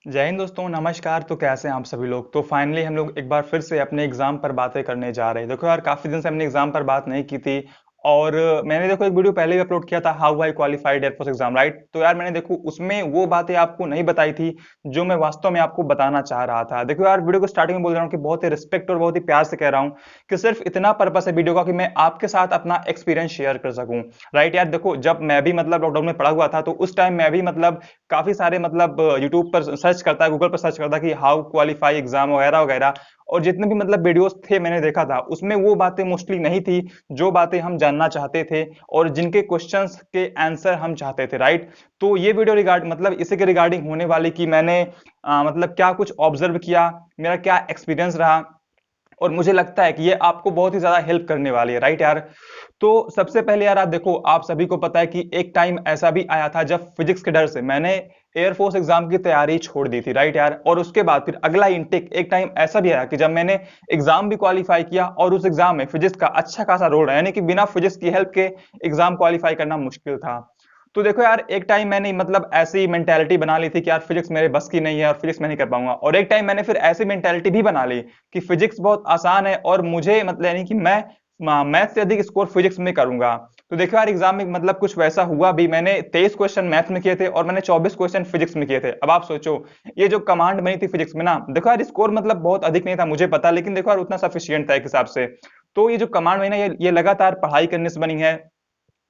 जय हिंद दोस्तों, नमस्कार। तो कैसे हैं आप सभी लोग। तो फाइनली हम लोग एक बार फिर से अपने एग्जाम पर बातें करने जा रहे हैं। देखो यार, काफी दिन से हमने एग्जाम पर बात नहीं की थी। और मैंने देखो एक वीडियो पहले भी अपलोड किया था, how I qualified air force exam, right. तो यार मैंने देखो उसमें वो बातें आपको नहीं बताई थी जो मैं वास्तव में आपको बताना चाह रहा था। देखो यार, वीडियो को स्टार्टिंग में बोल रहा हूँ कि बहुत ही रिस्पेक्ट और बहुत ही प्यार से कह रहा हूँ कि सिर्फ इतना पर्पस है वीडियो का कि मैं आपके साथ अपना एक्सपीरियंस शेयर कर सकूं। राइट यार, देखो जब मैं भी लॉकडाउन में पड़ा हुआ था तो उस टाइम मैं भी काफी सारे यूट्यूब पर सर्च करता, गूगल पर सर्च करता कि हाउ क्वालिफाई एग्जाम वगैरह वगैरह। और जितने भी वीडियोस थे मैंने देखा था, उसमें वो बातें मोस्टली नहीं थी जो बातें हम जानना चाहते थे और जिनके क्वेश्चंस के आंसर हम चाहते थे, राइट। तो ये वीडियो रिगार्ड इसी के रिगार्डिंग होने वाली कि मैंने क्या कुछ ऑब्जर्व किया, मेरा क्या एक्सपीरियंस रहा। और मुझे लगता है कि ये आपको बहुत ही ज्यादा हेल्प करने वाली है, राइट यार। तो सबसे पहले यार, आप देखो, आप सभी को पता है कि एक टाइम ऐसा भी आया था जब फिजिक्स के डर से मैंने एयरफोर्स एग्जाम की तैयारी छोड़ दी थी, राइट यार। और उसके बाद फिर अगला इंटेक एक टाइम ऐसा भी आया कि जब मैंने एग्जाम भी क्वालिफाई किया और उस एग्जाम में फिजिक्स का अच्छा खासा रोल रहा, यानी कि बिना फिजिक्स की हेल्प के एग्जाम क्वालिफाई करना मुश्किल था। तो देखो यार, एक टाइम मैंने ऐसी मेंटेलिटी बना ली थी कि यार फिजिक्स मेरे बस की नहीं है और फिजिक्स मैं नहीं कर पाऊंगा। और एक टाइम मैंने फिर ऐसी मेंटेलिटी भी बना ली कि फिजिक्स बहुत आसान है और मुझे यानी कि मैं मैथ से अधिक स्कोर फिजिक्स में करूंगा। तो देखो यार, एग्जाम में कुछ वैसा हुआ भी। मैंने 23 क्वेश्चन मैथ में किए थे और मैंने 24 क्वेश्चन फिजिक्स में किए थे। अब आप सोचो, ये जो कमांड बनी थी फिजिक्स में ना, देखो यार स्कोर बहुत अधिक नहीं था मुझे पता, लेकिन देखो यार उतना सफिशियंट था एक हिसाब से। तो ये जो कमांड बनी ना, ये लगातार पढ़ाई करने से बनी है।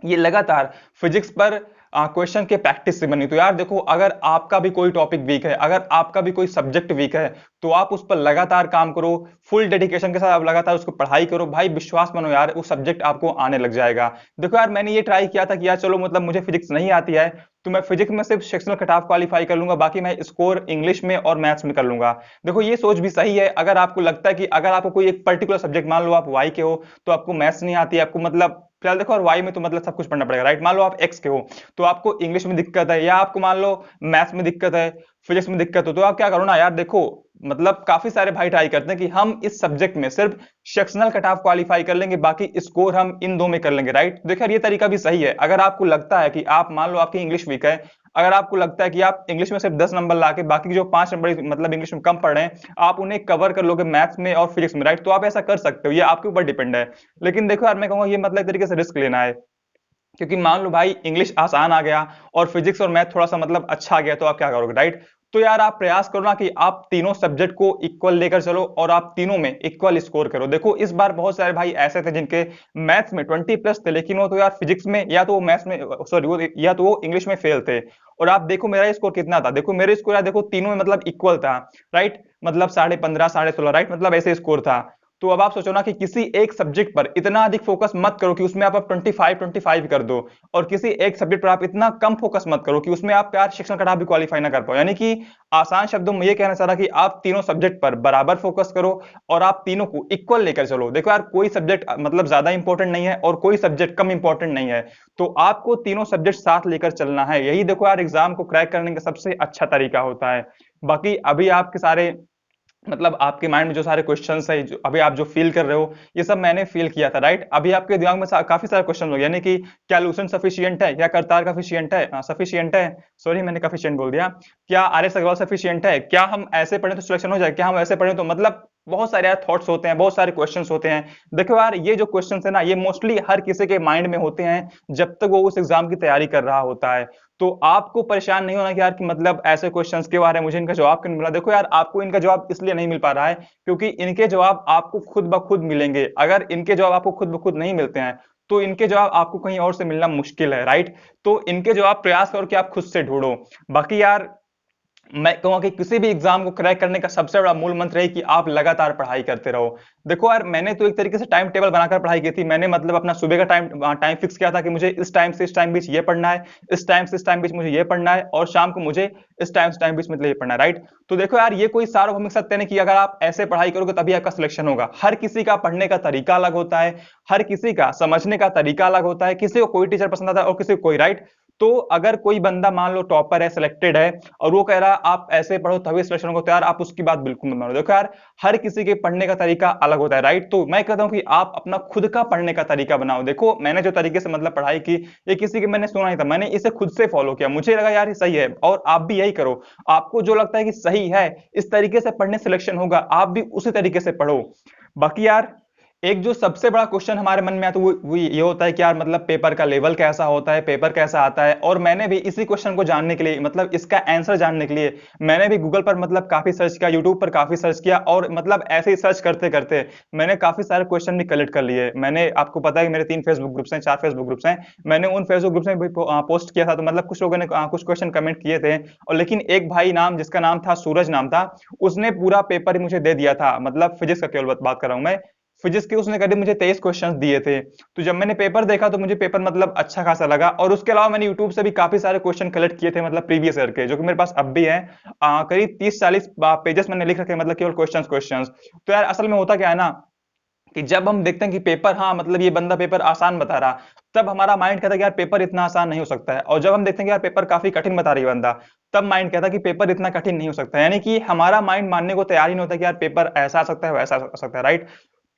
ये लगातार फिजिक्स पर क्वेश्चन के प्रैक्टिस से बनी। तो यार देखो, अगर आपका भी कोई टॉपिक वीक है, अगर आपका भी कोई सब्जेक्ट वीक है, तो आप उस पर लगातार काम करो। फुल डेडिकेशन के साथ आप लगातार उसको पढ़ाई करो भाई, विश्वास मानो यार, वो सब्जेक्ट आपको आने लग जाएगा। देखो यार, मैंने ये ट्राई किया था कि यार चलो मुझे फिजिक्स नहीं आती है, तो मैं फिजिक्स में सिर्फ सेक्शनल कट ऑफ क्वालिफाई कर लूंगा, बाकी मैं स्कोर इंग्लिश में और मैथ्स में कर लूंगा। देखो ये सोच भी सही है। अगर आपको लगता है कि अगर आपको कोई एक पर्टिकुलर सब्जेक्ट, मान लो आप वाई के हो, तो आपको मैथ्स नहीं आती है, आपको फिलहाल देखो, और वाई में तो सब कुछ पढ़ना पड़ेगा, राइट। मान लो आप एक्स के हो, तो आपको इंग्लिश में दिक्कत है, या आपको मान लो मैथ्स में दिक्कत है, फिजिक्स में दिक्कत हो, तो आप क्या करो ना यार, देखो काफी सारे भाई ट्राई करते हैं कि हम इस सब्जेक्ट में सिर्फ सेक्शनल कट ऑफ क्वालिफाई कर लेंगे, बाकी स्कोर हम इन दो में कर लेंगे, राइट। देखो यार, ये तरीका भी सही है। अगर आपको लगता है कि आप मान लो आपकी इंग्लिश वीक है, अगर आपको लगता है कि आप इंग्लिश में सिर्फ 10 नंबर लाके बाकी जो 5 नंबर इंग्लिश में कम पढ़ रहे हैं, आप उन्हें कवर कर लोगे मैथ्स में और फिजिक्स में, राइट। तो आप ऐसा कर सकते हो, ये आपके ऊपर डिपेंड है। लेकिन देखो यार, मैं कहूंगा ये एक तरीके से रिस्क लेना है, क्योंकि मान लो भाई इंग्लिश आसान आ गया और फिजिक्स और मैथ थोड़ा सा अच्छा आ गया, तो आप क्या करोगे, राइट। तो यार आप प्रयास करो ना कि आप तीनों सब्जेक्ट को इक्वल लेकर चलो और आप तीनों में इक्वल स्कोर करो। देखो इस बार बहुत सारे भाई ऐसे थे जिनके मैथ्स में 20+ थे, लेकिन वो तो यार फिजिक्स में या तो वो मैथ्स में, सॉरी, वो या तो वो इंग्लिश में फेल थे। और आप देखो मेरा स्कोर कितना था, देखो मेरे स्कोर यार, देखो तीनों में इक्वल था, राइट। 15.5, 16.5, राइट, ऐसे स्कोर था। तो अब आप सोचो ना कि किसी एक सब्जेक्ट पर इतना अधिक फोकस मत करो कि उसमें आप 25 कर दो, और किसी एक सब्जेक्ट पर आप इतना कम फोकस मत करो कि उसमें आप यार शिक्षण कटा भी क्वालिफाई ना कर पाओ। यानी कि आसान शब्दों में ये कहना चाह रहा कि आप तीनों सब्जेक्ट पर बराबर फोकस करो और आप तीनों को इक्वल लेकर चलो। देखो यार, कोई सब्जेक्ट ज्यादा इंपॉर्टेंट नहीं है और कोई सब्जेक्ट कम इंपॉर्टेंट नहीं है। तो आपको तीनों सब्जेक्ट साथ लेकर चलना है। यही देखो यार, एग्जाम को क्रैक करने का सबसे अच्छा तरीका होता है। बाकी अभी आपके सारे आपके माइंड में जो सारे क्वेश्चंस है, जो अभी आप जो फील कर रहे हो, ये सब मैंने फील किया था, राइट। अभी आपके दिमाग में काफी सारे क्वेश्चन हो, यानी कि क्या लूसेंट सफिशियंट है, क्या करतार सफिशियंट है, सफिशियंट है, सॉरी मैंने कफिशियंट बोल दिया, क्या आर एस अग्रवाल सफिशियंट है, क्या हम ऐसे पढ़े तो सिलेक्शन हो जाए, क्या हम ऐसे पढ़े तो बहुत सारे यार थॉट्स होते हैं, बहुत सारे क्वेश्चंस होते हैं। देखो यार, ये जो क्वेश्चंस है ना, ये मोस्टली हर किसी के माइंड में होते हैं जब तक वो उस एग्जाम की तैयारी कर रहा होता है। तो आपको परेशान नहीं होना कि यार कि ऐसे क्वेश्चंस के बारे में मुझे इनका जवाब क्यों नहीं मिला। देखो यार, आपको इनका जवाब इसलिए नहीं मिल पा रहा है क्योंकि इनके जवाब आपको खुद ब खुद मिलेंगे। अगर इनके जवाब आपको खुद ब खुद नहीं मिलते हैं, तो इनके जवाब आपको कहीं और से मिलना मुश्किल है, राइट। तो इनके जवाब प्रयास करो कि आप खुद से ढूंढो। बाकी यार, मैं कहूंगा कि किसी भी एग्जाम को क्रैक करने का सबसे बड़ा मूल मंत्र है कि आप लगातार पढ़ाई करते रहो। देखो यार, मैंने तो एक तरीके से टाइम टेबल बनाकर पढ़ाई की थी। मैंने अपना सुबह का टाइम टाइम फिक्स किया था कि मुझे इस टाइम से इस टाइम बीच ये पढ़ना है, इस टाइम से इस टाइम बीच मुझे ये पढ़ना है, और शाम को मुझे इस टाइम से टाइम बीच ये पढ़ना है, राइट। तो देखो यार, ये कोई सार्वभौमिक सत्य नहीं कि अगर आप ऐसे पढ़ाई करोगे तभी आपका सिलेक्शन होगा। हर किसी का पढ़ने का तरीका अलग होता है, हर किसी का समझने का तरीका अलग होता है, किसी को कोई टीचर पसंद आता है और किसी को कोई, राइट। तो अगर कोई बंदा मान लो टॉपर है, सिलेक्टेड है, और वो कह रहा है आप ऐसे पढ़ो तभी सिलेक्शन होगा, तो यार आप उसकी बात बिल्कुल मत मानो। देखो यार, हर किसी के पढ़ने का तरीका अलग होता है, राइट? तो मैं कहता हूं कि आप अपना खुद का पढ़ने का तरीका बनाओ। देखो मैंने जो तरीके से मतलब पढ़ाई की, ये किसी की मैंने सुना नहीं था, मैंने इसे खुद से फॉलो किया, मुझे लगा यार ये सही है, और आप भी यही करो। आपको जो लगता है कि सही है, इस तरीके से पढ़ने सिलेक्शन होगा, आप भी उसी तरीके से पढ़ो। बाकी यार, एक जो सबसे बड़ा क्वेश्चन हमारे मन में आता है वो ये होता है कि यार मतलब पेपर का लेवल कैसा होता है, पेपर कैसा आता है। और मैंने भी इसी क्वेश्चन को जानने के लिए, मतलब इसका आंसर जानने के लिए, मैंने भी गूगल पर मतलब काफी सर्च किया, यूट्यूब पर काफी सर्च किया, और मतलब ऐसे ही सर्च करते करते मैंने काफी सारे क्वेश्चन भी कलेक्ट कर लिए। मैंने, आपको पता है कि मेरे 3 फेसबुक ग्रुप्स हैं, 4 फेसबुक ग्रुप्स हैं, मैंने उन फेसबुक ग्रुप्स में भी पोस्ट किया था। तो मतलब कुछ लोगों ने कुछ क्वेश्चन कमेंट किए थे, और लेकिन एक भाई नाम, जिसका नाम था सूरज नाम था, उसने पूरा पेपर मुझे दे दिया था। मतलब फिजिक्स का केवल बात कर रहा हूं मैं, फिजिक्स के उसने करीब मुझे 23 क्वेश्चंस दिए थे। तो जब मैंने पेपर देखा तो मुझे पेपर मतलब अच्छा खासा लगा, और उसके अलावा मैंने यूट्यूब से भी काफी सारे क्वेश्चन कलेक्ट किए थे, मतलब प्रीवियस ईयर के, जो कि मेरे पास अब भी है। करीब 30-40 पेजेस मैंने लिख रखे, मतलब केवल क्वेश्चंस क्वेश्चंस। तो यार असल में होता क्या है ना, कि जब हम देखते हैं कि पेपर, हाँ मतलब ये बंदा पेपर आसान बता रहा, तब हमारा माइंड कहता है कि यार पेपर इतना आसान नहीं हो सकता है। और जब हम देखते हैं कि यार पेपर काफी कठिन बता रही है बंदा, तब माइंड कहता है कि पेपर इतना कठिन नहीं हो सकता। यानी कि हमारा माइंड मानने को तैयार ही नहीं होता कि यार पेपर ऐसा आ सकता है, वैसा आ सकता है, राइट?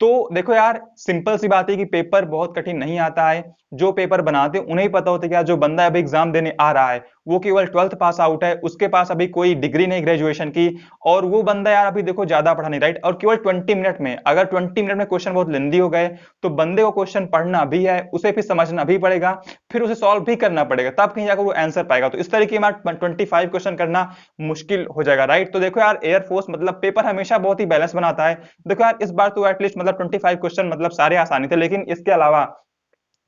तो देखो यार, सिंपल सी बात है कि पेपर बहुत कठिन नहीं आता है। जो पेपर बनाते हैं उन्हें ही पता होता है कि यार जो बंदा अभी एग्जाम देने आ रहा है, वो केवल 12th पास आउट है, उसके पास अभी कोई डिग्री नहीं ग्रेजुएशन की, और वो बंदा यार अभी देखो ज्यादा पढ़ा नहीं, राइट? और केवल 20 मिनट में, अगर 20 मिनट में क्वेश्चन बहुत लेंदी हो गए, तो बंदे को क्वेश्चन पढ़ना भी है, उसे फिर समझना भी पड़ेगा, फिर उसे सॉल्व भी करना पड़ेगा, तब कहीं जाकर वो आंसर पाएगा। तो इस तरीके में 25 क्वेश्चन करना मुश्किल हो जाएगा, राइट? तो देखो यार, एयरफोर्स मतलब पेपर हमेशा बहुत ही बैलेंस बनाता है। देखो यार, इस बार तो एटलीस्ट मतलब 25 क्वेश्चन मतलब सारे आसानी थे, लेकिन इसके अलावा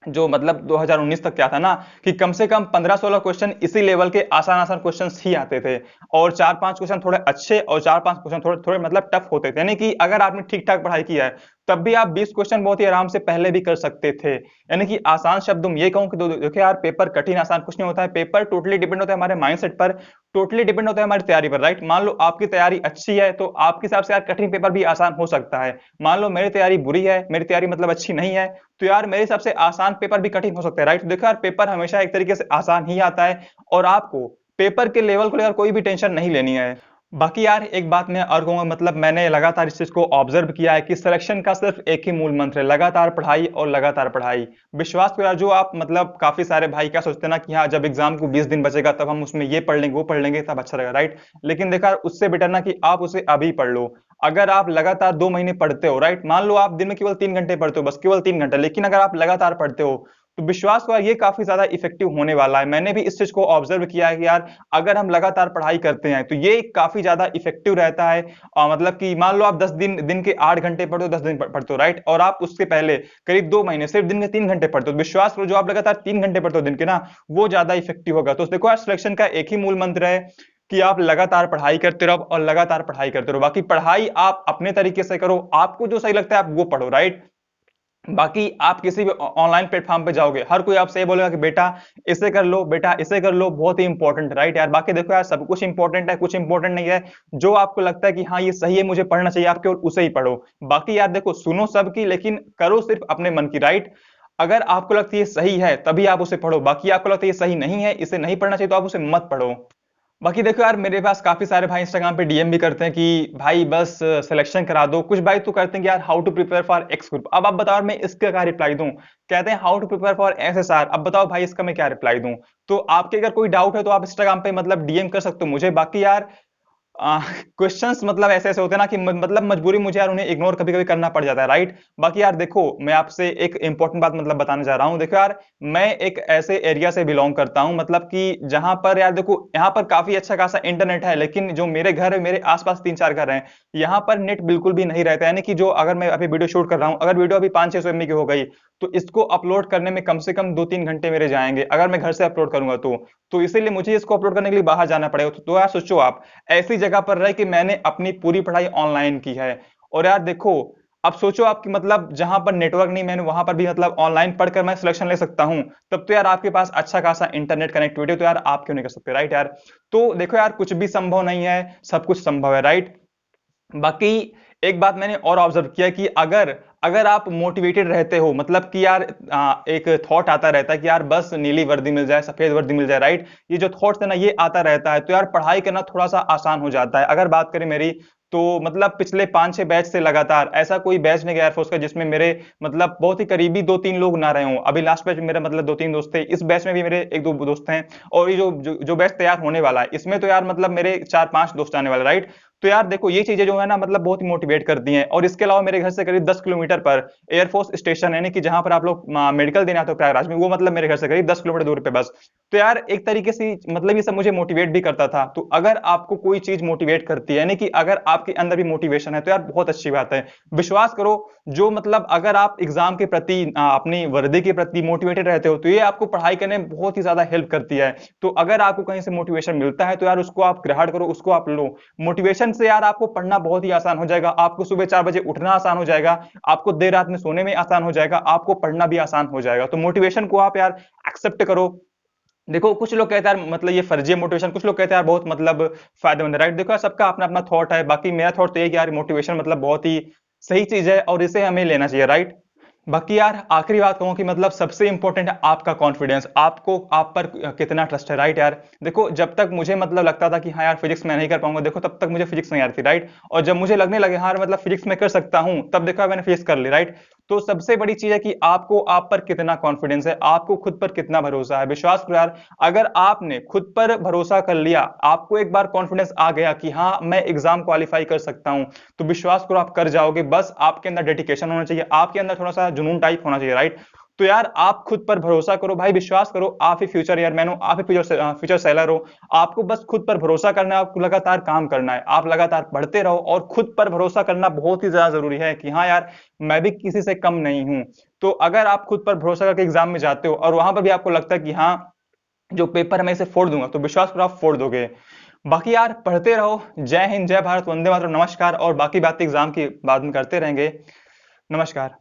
जो मतलब 2019 तक क्या था ना, कि कम से कम 15-16 क्वेश्चन इसी लेवल के आसान आसान क्वेश्चंस ही आते थे, और 4-5 क्वेश्चन थोड़े अच्छे, और 4-5 क्वेश्चन थोड़े थोड़े मतलब टफ होते थे। यानी कि अगर आपने ठीक ठाक पढ़ाई की है, तब भी आप 20 क्वेश्चन बहुत ही आराम से पहले भी कर सकते थे। यानी कि आसान शब्द में ये कहूं कि देखिए यार, पेपर कठिन आसान कुछ नहीं होता है, पेपर टोटली डिपेंड होता है हमारे माइंडसेट पर, टोटली डिपेंड होता है हमारी तैयारी पर, राइट? मान लो आपकी तैयारी अच्छी है, तो आपके हिसाब से यार कठिन पेपर भी आसान हो सकता है। मान लो मेरी तैयारी बुरी है, मेरी तैयारी मतलब अच्छी नहीं है, तो यार मेरे हिसाब से आसान पेपर भी कठिन हो सकते हैं, राइट? देखो यार, पेपर हमेशा एक तरीके से आसान ही आता है, और आपको पेपर के लेवल को लेकर कोई भी टेंशन नहीं लेनी है। बाकी यार, एक बात मैं और कहूंगा, मतलब मैंने लगातार इस चीज को ऑब्जर्व किया है कि सिलेक्शन का सिर्फ एक ही मूल मंत्र है, लगातार पढ़ाई और लगातार पढ़ाई। विश्वास करो यार, जो आप मतलब काफी सारे भाई क्या सोचते हैं ना कि हाँ, जब एग्जाम को 20 दिन बचेगा तब हम उसमें ये पढ़ लेंगे, वो पढ़ लेंगे, तब अच्छा रहेगा, राइट? लेकिन देखा यार, उससे बेटर ना कि आप उसे अभी पढ़ लो। अगर आप लगातार 2 महीने पढ़ते हो, राइट, मान लो आप दिन में केवल 3 घंटे पढ़ते हो, बस केवल 3 घंटे, लेकिन अगर आप लगातार पढ़ते हो, तो विश्वास करो यार, ये काफी ज्यादा इफेक्टिव होने वाला है। मैंने भी इस चीज को ऑब्जर्व किया है कि यार, अगर हम लगातार पढ़ाई करते हैं, तो ये काफी ज्यादा इफेक्टिव रहता है। मतलब कि मान लो आप 10 दिन, दिन के 8 घंटे पढ़ते हो, 10 दिन पढ़ते हो, राइट, और आप उससे पहले करीब 2 महीने सिर्फ दिन के 3 घंटे पढ़ते हो, तो विश्वास करो, जो आप लगातार 3 घंटे पढ़ते हो दिन के ना, वो ज्यादा इफेक्टिव होगा। तो देखो यार, सिलेक्शन का एक ही मूल मंत्र है कि आप लगातार पढ़ाई करते रहो, और लगातार पढ़ाई करते रहो। बाकी पढ़ाई आप अपने तरीके से करो, आपको जो सही लगता है आप वो पढ़ो, राइट? बाकी आप किसी भी ऑनलाइन प्लेटफॉर्म पे जाओगे, हर कोई आपसे ये बोलेगा कि बेटा इसे कर लो, बेटा इसे कर लो, बहुत ही इंपॉर्टेंट, राइट यार? बाकी देखो यार, सब कुछ इंपॉर्टेंट है, कुछ इंपॉर्टेंट नहीं है। जो आपको लगता है कि हाँ ये सही है, मुझे पढ़ना चाहिए, आप केवल उसे ही पढ़ो। बाकी यार देखो, सुनो सबकी, लेकिन करो सिर्फ अपने मन की, राइट? अगर आपको लगता है ये सही है, तभी आप उसे पढ़ो। बाकी आपको लगता है ये सही नहीं है, इसे नहीं पढ़ना चाहिए, तो आप उसे मत पढ़ो। बाकी देखो यार, मेरे पास काफी सारे भाई इंस्टाग्राम पे डीएम भी करते हैं कि भाई बस सिलेक्शन करा दो। कुछ भाई तो करते हैं कि यार how to prepare for X group. अब आप बताओ यार, मैं इसका क्या रिप्लाई दूं? कहते हैं how to prepare for SSR. अब बताओ भाई, इसका मैं क्या रिप्लाई दूं? तो आपके अगर कोई डाउट है, तो आप इंस्टाग्राम पे मतलब डीएम कर सकते हो मुझे। बाकी यार, क्वेश्चंस मतलब ऐसे ऐसे होते हैं ना कि मतलब मजबूरी मुझे यार उन्हें इग्नोर कभी कभी करना पड़ जाता है, राइट? बाकी यार देखो, मैं आपसे एक इंपॉर्टेंट बात मतलब बताने जा रहा हूँ। देखो यार, मैं एक ऐसे एरिया से बिलोंग करता हूँ, मतलब कि जहां पर यार देखो, यहाँ पर काफी अच्छा खासा इंटरनेट है, लेकिन जो मेरे घर है, मेरे आसपास 3-4 घर हैं, यहाँ पर नेट बिल्कुल भी नहीं रहता। यानी कि जो, अगर मैं अभी वीडियो शूट कर रहा हूँ, अगर वीडियो अभी 500-600 MB की हो गई, तो इसको अपलोड करने में कम से कम 2-3 घंटे मेरे जाएंगे, अगर मैं घर से अपलोड करूंगा तो इसीलिए मुझे इसको अपलोड करने के लिए बाहर जाना पड़ेगा। तो यार सोचो आप, ऐसी जगह पर रह के मैंने अपनी पूरी पढ़ाई ऑनलाइन की है। और यार देखो, अब सोचो आपकी मतलब जहां पर नेटवर्क नहीं, मैंने वहां पर भी मतलब ऑनलाइन पढ़कर मैं सिलेक्शन ले सकता हूं, तब तो यार आपके पास अच्छा खासा इंटरनेट कनेक्टिविटी, तो यार आप क्यों नहीं कर सकते, राइट यार? तो देखो यार, कुछ भी संभव नहीं है, सब कुछ संभव है, राइट? बाकी एक बात मैंने और ऑब्जर्व किया कि अगर अगर आप मोटिवेटेड रहते हो, मतलब कि यार एक थॉट आता रहता है कि यार बस नीली वर्दी मिल जाए, सफेद वर्दी मिल जाए, राइट? ये जो थॉट्स है ना, ये आता रहता है, तो यार पढ़ाई करना थोड़ा सा आसान हो जाता है। अगर बात करें मेरी, तो मतलब पिछले 5-6 बैच से लगातार ऐसा कोई बैच नहीं गया एयरफोर्स का जिसमें मेरे मतलब बहुत ही करीबी 2-3 लोग ना रहे हों। अभी लास्ट बैच में मेरा मतलब 2-3 दोस्त थे, इस बैच में भी मेरे 1-2 दोस्त हैं, और ये जो बैच तैयार होने वाला है, इसमें तो यार मतलब मेरे 4-5 दोस्त आने वाले, राइट? तो यार देखो, ये चीजें जो है ना मतलब बहुत ही मोटिवेट करती हैं। और इसके अलावा मेरे घर से करीब 10 किलोमीटर पर एयरफोर्स स्टेशन है, यानी कि जहां पर आप लोग मेडिकल देने आते हो प्रयागराज में, वो मतलब मेरे घर से करीब 10 किलोमीटर दूर पे बस। तो यार एक तरीके से मतलब ये सब मुझे मोटिवेट भी करता था। तो अगर आपको कोई चीज मोटिवेट करती है, यानी कि अगर आपके अंदर भी मोटिवेशन है, तो यार बहुत अच्छी बात है। विश्वास करो, जो मतलब अगर आप एग्जाम के प्रति अपनी वर्दी के प्रति मोटिवेटेड रहते हो, तो ये आपको पढ़ाई करने में बहुत ही ज्यादा हेल्प करती है। तो अगर आपको कहीं से मोटिवेशन मिलता है, तो यार उसको आप ग्रहण करो, उसको आप लो। मोटिवेशन से यार आपको पढ़ना बहुत ही आसान हो जाएगा, आपको सुबह 4 बजे उठना आसान हो जाएगा, आपको देर रात में सोने में आसान हो जाएगा, आपको पढ़ना भी आसान हो जाएगा। तो मोटिवेशन को आप यार एक्सेप्ट करो। देखो, कुछ लोग कहते हैं यार मतलब ये फर्जी है मोटिवेशन, कुछ लोग कहते हैं यार बहुत मतलब फायदेमंद है, राइट? देखो यार, सबका अपना अपना थॉट है। बाकी मेरा थॉट तो ये है कि यार मोटिवेशन मतलब बहुत ही सही चीज है और इसे हमें लेना चाहिए, राइट? बाकी यार आखिरी बात कहूँ कि मतलब सबसे इंपॉर्टेंट है आपका कॉन्फिडेंस, आपको आप पर कितना ट्रस्ट है, राइट यार? देखो, जब तक मुझे मतलब लगता था कि हाँ यार फिजिक्स में नहीं कर पाऊंगा, देखो तब तक मुझे फिजिक्स नहीं आती, राइट? और जब मुझे लगने लगे हाँ यार मतलब फिजिक्स में कर सकता हूँ, तब देखो यार मैंने फिजिक्स कर ली, राइट? तो सबसे बड़ी चीज है कि आपको आप पर कितना कॉन्फिडेंस है, आपको खुद पर कितना भरोसा है। विश्वास करो यार, अगर आपने खुद पर भरोसा कर लिया, आपको एक बार कॉन्फिडेंस आ गया कि हाँ मैं एग्जाम क्वालिफाई कर सकता हूँ, तो विश्वास करो आप कर जाओगे। बस आपके अंदर डेडिकेशन होना चाहिए, आपके अंदर थोड़ा सा जुनून टाइप होना चाहिए, राइट? तो यार आप खुद पर भरोसा करो भाई, विश्वास करो, आप ही फ्यूचर एयरमैन हो, आप ही फ्यूचर फ्यूचर सेलर हो। आपको बस खुद पर भरोसा करना है, आपको लगातार काम करना है, आप लगातार पढ़ते रहो, और खुद पर भरोसा करना बहुत ही ज्यादा जरूरी है कि हाँ यार मैं भी किसी से कम नहीं हूं। तो अगर आप खुद पर भरोसा करके एग्जाम में जाते हो और वहां पर भी आपको लगता है कि हाँ जो पेपर है मैं इसे फोड़ दूंगा, तो विश्वास करो आप फोड़ दोगे। बाकी यार पढ़ते रहो। जय हिंद, जय भारत, वंदे मातरम, नमस्कार। और बाकी बातें एग्जाम की बाद में करते रहेंगे। नमस्कार।